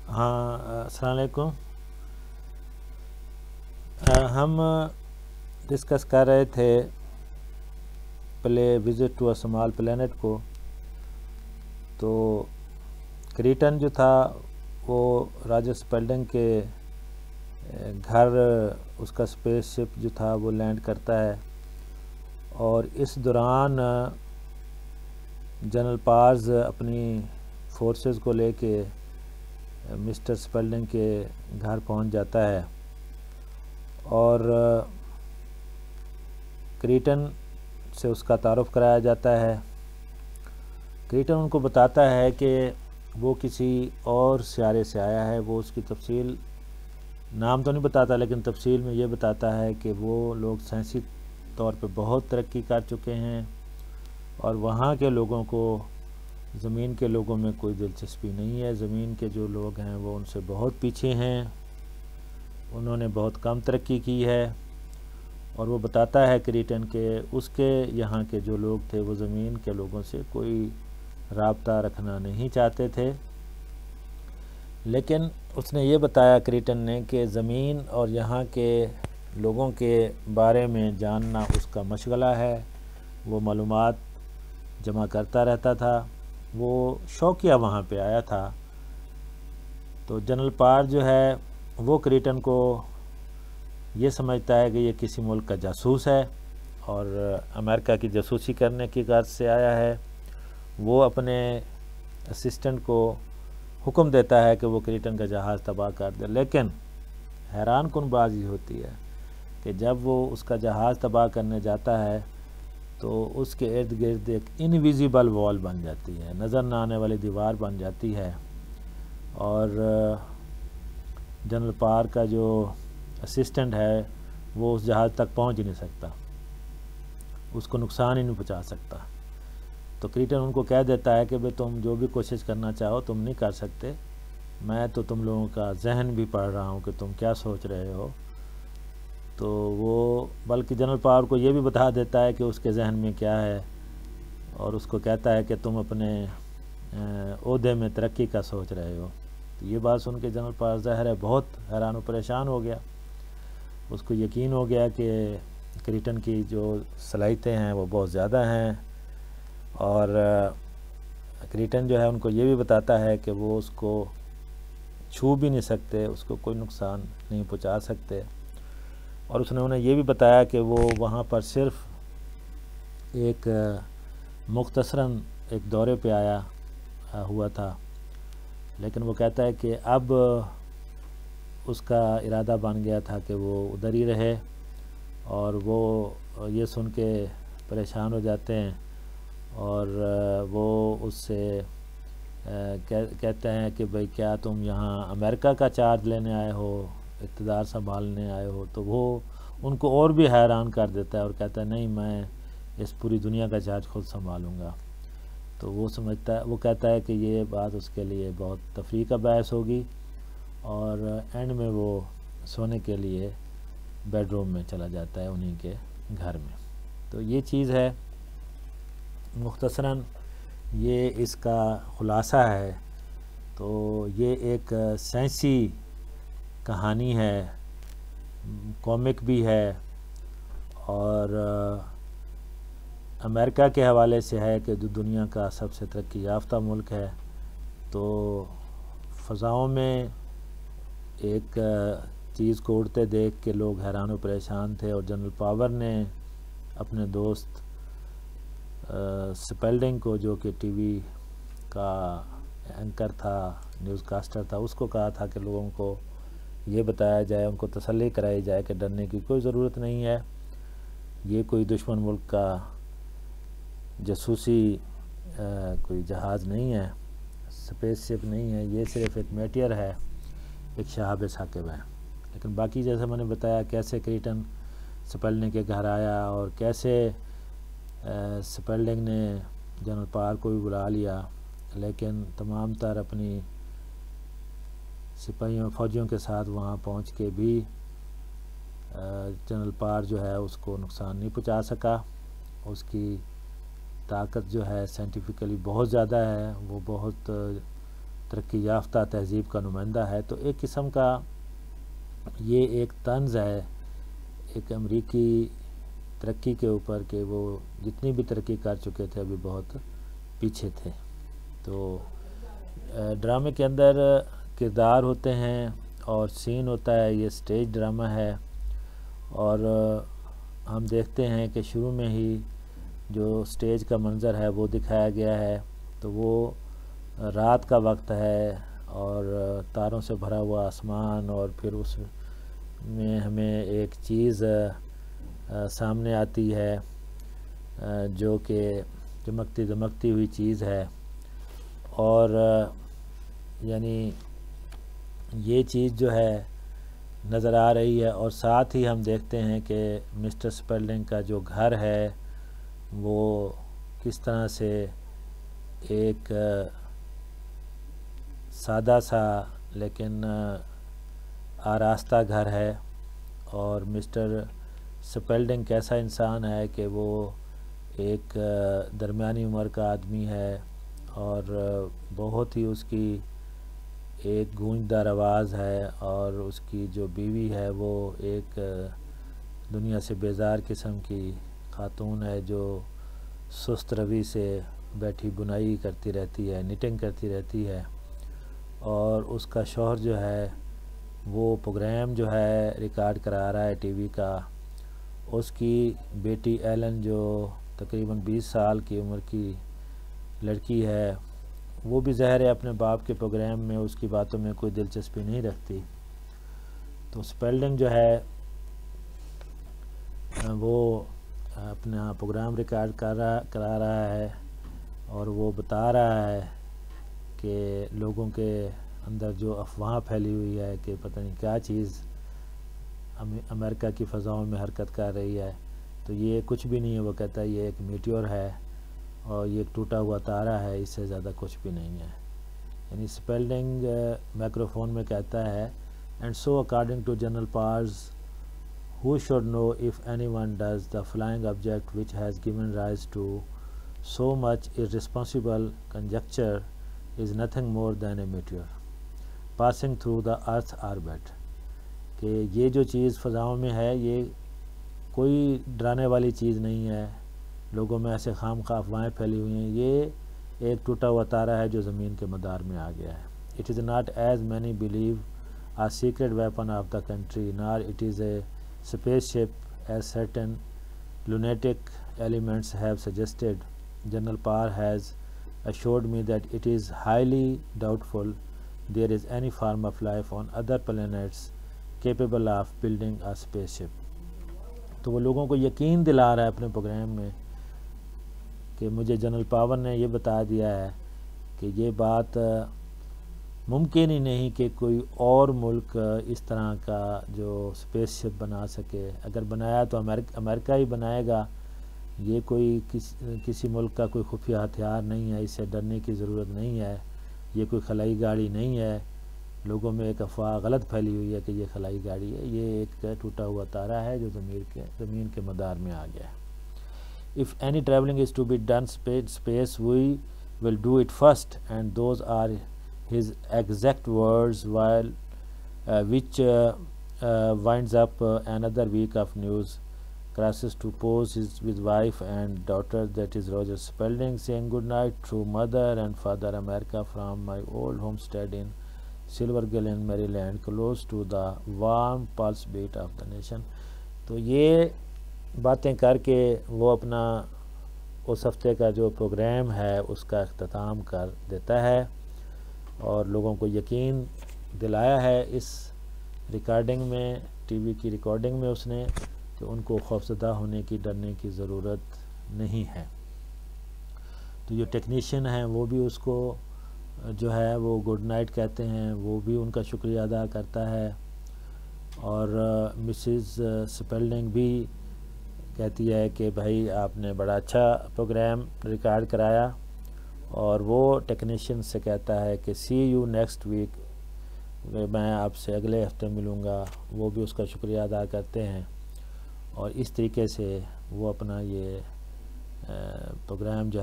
ہاں، السلام علیکم۔ ہم ڈسکس کر رہے تھے visit to a small planet کو۔ تو کریٹن جو تھا وہ راجر اسپیلڈنگ کے گھر اس کا اسپیس شپ جو تھا وہ لینڈ کرتا ہے، اور اس دوران جنرل پارز اپنی فورسز کو لے کے مسٹر اسپیلڈنگ کے گھر پہنچ جاتا ہے، اور کریٹن سے اس کا تعارف کرایا جاتا ہے۔ کریٹن ان کو بتاتا ہے کہ وہ کسی اور سیارے سے آیا ہے۔ وہ اس کی تفصیل نام تو نہیں بتاتا، لیکن تفصیل میں یہ بتاتا ہے کہ وہ لوگ سائنسی طور پہ بہت ترقی کر چکے ہیں، اور وہاں کے لوگوں کو زمین کے لوگوں میں کوئی دلچسپی نہیں ہے۔ زمین کے جو لوگ ہیں وہ ان سے بہت پیچھے ہیں، انہوں نے بہت کم ترقی کی ہے۔ اور وہ بتاتا ہے کریٹن کہ اس کے یہاں کے جو لوگ تھے وہ زمین کے لوگوں سے کوئی رابطہ رکھنا نہیں چاہتے تھے، لیکن اس نے یہ بتایا کریٹن نے کہ زمین اور یہاں کے لوگوں کے بارے میں جاننا اس کا مشغلہ ہے۔ وہ معلومات جمع کرتا رہتا تھا، وہ شوقیہ وہاں پہ آیا تھا۔ تو جنرل پار جو ہے وہ کریٹن کو یہ سمجھتا ہے کہ یہ کسی ملک کا جاسوس ہے اور امریکہ کی جاسوسی کرنے کی غرض سے آیا ہے۔ وہ اپنے اسسٹنٹ کو حکم دیتا ہے کہ وہ کریٹن کا جہاز تباہ کر دے، لیکن حیران کن بات یہ ہوتی ہے کہ جب وہ اس کا جہاز تباہ کرنے جاتا ہے تو اس کے ارد گرد ایک انویزیبل وال بن جاتی ہے، نظر نہ آنے والی دیوار بن جاتی ہے، اور جنرل پار کا جو اسسٹنٹ ہے وہ اس جہاز تک پہنچ ہی نہیں سکتا، اس کو نقصان ہی نہیں پہنچا سکتا۔ تو کریٹن ان کو کہہ دیتا ہے کہ بھئی تم جو بھی کوشش کرنا چاہو تم نہیں کر سکتے، میں تو تم لوگوں کا ذہن بھی پڑھ رہا ہوں کہ تم کیا سوچ رہے ہو۔ تو وہ بلکہ جنرل پاور کو یہ بھی بتا دیتا ہے کہ اس کے ذہن میں کیا ہے، اور اس کو کہتا ہے کہ تم اپنے عہدے میں ترقی کا سوچ رہے ہو۔ تو یہ بات سن کے جنرل پاور ظاہر ہے بہت حیران و پریشان ہو گیا۔ اس کو یقین ہو گیا کہ کریٹن کی جو صلاحیتیں ہیں وہ بہت زیادہ ہیں، اور کریٹن جو ہے ان کو یہ بھی بتاتا ہے کہ وہ اس کو چھو بھی نہیں سکتے، اس کو کوئی نقصان نہیں پہنچا سکتے، اور اس نے انہیں یہ بھی بتایا کہ وہ وہاں پر صرف ایک مختصراً ایک دورے پہ آیا ہوا تھا، لیکن وہ کہتا ہے کہ اب اس کا ارادہ بن گیا تھا کہ وہ ادھر ہی رہے، اور وہ یہ سن کے پریشان ہو جاتے ہیں، اور وہ اس سے کہتے ہیں کہ بھئی کیا تم یہاں امریکہ کا چارج لینے آئے ہو، اقتدار سنبھالنے آئے ہو؟ تو وہ ان کو اور بھی حیران کر دیتا ہے اور کہتا ہے نہیں، میں اس پوری دنیا کا چارج خود سنبھالوں گا۔ تو وہ کہتا ہے کہ یہ بات اس کے لیے بہت تفریح کا باعث ہوگی، اور اینڈ میں وہ سونے کے لیے بیڈ روم میں چلا جاتا ہے انہی کے گھر میں۔ تو یہ چیز ہے مختصراً، یہ اس کا خلاصہ ہے۔ تو یہ ایک سائنسی کہانی ہے، کامک بھی ہے، اور امریکہ کے حوالے سے ہے کہ جو دنیا کا سب سے ترقی یافتہ ملک ہے۔ تو فضاؤں میں ایک چیز کو اڑتے دیکھ کے لوگ حیران و پریشان تھے، اور جنرل پاور نے اپنے دوست اسپیلڈنگ کو، جو کہ ٹی وی کا اینکر تھا، نیوز کاسٹر تھا، اس کو کہا تھا کہ لوگوں کو یہ بتایا جائے، ان کو تسلی کرائی جائے کہ ڈرنے کی کوئی ضرورت نہیں ہے، یہ کوئی دشمن ملک کا جاسوسی کوئی جہاز نہیں ہے، اسپیس شپ نہیں ہے، یہ صرف ایک میٹیئر ہے، ایک شہاب ثاقب ہے۔ لیکن باقی جیسے میں نے بتایا کیسے کریٹن اسپیلڈنگ کے گھر آیا، اور کیسے اسپیلڈنگ نے جنرل پار کو بھی بلا لیا، لیکن تمام تر اپنی سپاہیوں فوجیوں کے ساتھ وہاں پہنچ کے بھی جنرل پار جو ہے اس کو نقصان نہیں پہنچا سکا۔ اس کی طاقت جو ہے سائنٹیفکلی بہت زیادہ ہے، وہ بہت ترقی یافتہ تہذیب کا نمائندہ ہے، تو ایک قسم کا یہ ایک طنز ہے ایک امریکی ترقی کے اوپر کہ وہ جتنی بھی ترقی کر چکے تھے ابھی بہت پیچھے تھے۔ تو ڈرامے کے اندر کردار ہوتے ہیں اور سین ہوتا ہے، یہ سٹیج ڈرامہ ہے، اور ہم دیکھتے ہیں کہ شروع میں ہی جو سٹیج کا منظر ہے وہ دکھایا گیا ہے، تو وہ رات کا وقت ہے اور تاروں سے بھرا ہوا آسمان، اور پھر اس میں ہمیں ایک چیز سامنے آتی ہے جو کہ چمکتی دمکتی ہوئی چیز ہے، اور یعنی یہ چیز جو ہے نظر آ رہی ہے، اور ساتھ ہی ہم دیکھتے ہیں کہ مسٹر سپیلڈنگ کا جو گھر ہے وہ کس طرح سے ایک سادہ سا لیکن آراستہ گھر ہے، اور مسٹر سپیلڈنگ کیسا انسان ہے کہ وہ ایک درمیانی عمر کا آدمی ہے، اور بہت ہی اس کی ایک گونجدار آواز ہے، اور اس کی جو بیوی ہے وہ ایک دنیا سے بیزار قسم کی خاتون ہے جو سست روی سے بیٹھی بنائی کرتی رہتی ہے، نیٹنگ کرتی رہتی ہے، اور اس کا شوہر جو ہے وہ پروگرام جو ہے ریکارڈ کرا رہا ہے ٹی وی کا۔ اس کی بیٹی ایلن جو تقریباً 20 سال کی عمر کی لڑکی ہے، وہ بھی ظاہر ہے اپنے باپ کے پروگرام میں اس کی باتوں میں کوئی دلچسپی نہیں رکھتی۔ تو سپیلڈنگ جو ہے وہ اپنا پروگرام ریکارڈ کرا رہا ہے، اور وہ بتا رہا ہے کہ لوگوں کے اندر جو افواہ پھیلی ہوئی ہے کہ پتہ نہیں کیا چیز امریکہ کی فضاؤں میں حرکت کر رہی ہے، تو یہ کچھ بھی نہیں ہے۔ وہ کہتا ہے یہ ایک میٹیور ہے اور یہ ایک ٹوٹا ہوا تارہ ہے، اس سے زیادہ کچھ بھی نہیں ہے۔ یعنی سپیلڈنگ مائکروفون میں کہتا ہے and so according to general پارز who should know if anyone does the flying object which has given rise to so much irresponsible conjecture is nothing more than a meteor passing through the earth's orbit، کہ یہ جو چیز فضاؤں میں ہے یہ کوئی ڈرانے والی چیز نہیں ہے، لوگوں میں ایسے خام خواہ افواہیں پھیلی ہوئی ہیں، یہ ایک ٹوٹا ہوا تارہ ہے جو زمین کے مدار میں آ گیا ہے۔ It is not as many believe a secret weapon of the country nor it is a spaceship as certain lunatic elements have suggested. General Parr has assured me that it is highly doubtful there is any form of life on other planets capable of building a spaceship. تو وہ لوگوں کو یقین دلا رہا ہے اپنے programme میں کہ مجھے جنرل پاور نے یہ بتا دیا ہے کہ یہ بات ممکن ہی نہیں کہ کوئی اور ملک اس طرح کا جو اسپیس شپ بنا سکے، اگر بنایا تو امریکہ ہی بنائے گا، یہ کوئی کسی ملک کا کوئی خفیہ ہتھیار نہیں ہے، اس سے ڈرنے کی ضرورت نہیں ہے، یہ کوئی خلائی گاڑی نہیں ہے۔ لوگوں میں ایک افواہ غلط پھیلی ہوئی ہے کہ یہ خلائی گاڑی ہے، یہ ایک ٹوٹا ہوا تارہ ہے جو زمین کے مدار میں آ گیا ہے۔ If any traveling is to be done space we will do it first, and those are his exact words, while which winds up another week of news crisis to pose with wife and daughter, that is Roger Spalding, saying good night to mother and father America from my old homestead in Silver Glen, Maryland, close to the warm pulse beat of the nation۔ تو یہ باتیں کر کے وہ اپنا اس ہفتے کا جو پروگرام ہے اس کا اختتام کر دیتا ہے، اور لوگوں کو یقین دلایا ہے اس ریکارڈنگ میں، ٹی وی کی ریکارڈنگ میں اس نے، کہ ان کو خوفزدہ ہونے کی، ڈرنے کی ضرورت نہیں ہے۔ تو جو ٹیکنیشین ہیں وہ بھی اس کو جو ہے وہ گڈ نائٹ کہتے ہیں، وہ بھی ان کا شکریہ ادا کرتا ہے، اور مسز سپیلڈنگ بھی کہتی ہے کہ بھائی آپ نے بڑا اچھا پروگرام ریکارڈ کرایا، اور وہ ٹیکنیشین سے کہتا ہے کہ سی یو نیکسٹ ویک، میں آپ سے اگلے ہفتے ملوں گا، وہ بھی اس کا شکریہ ادا کرتے ہیں، اور اس طریقے سے وہ اپنا یہ پروگرام جو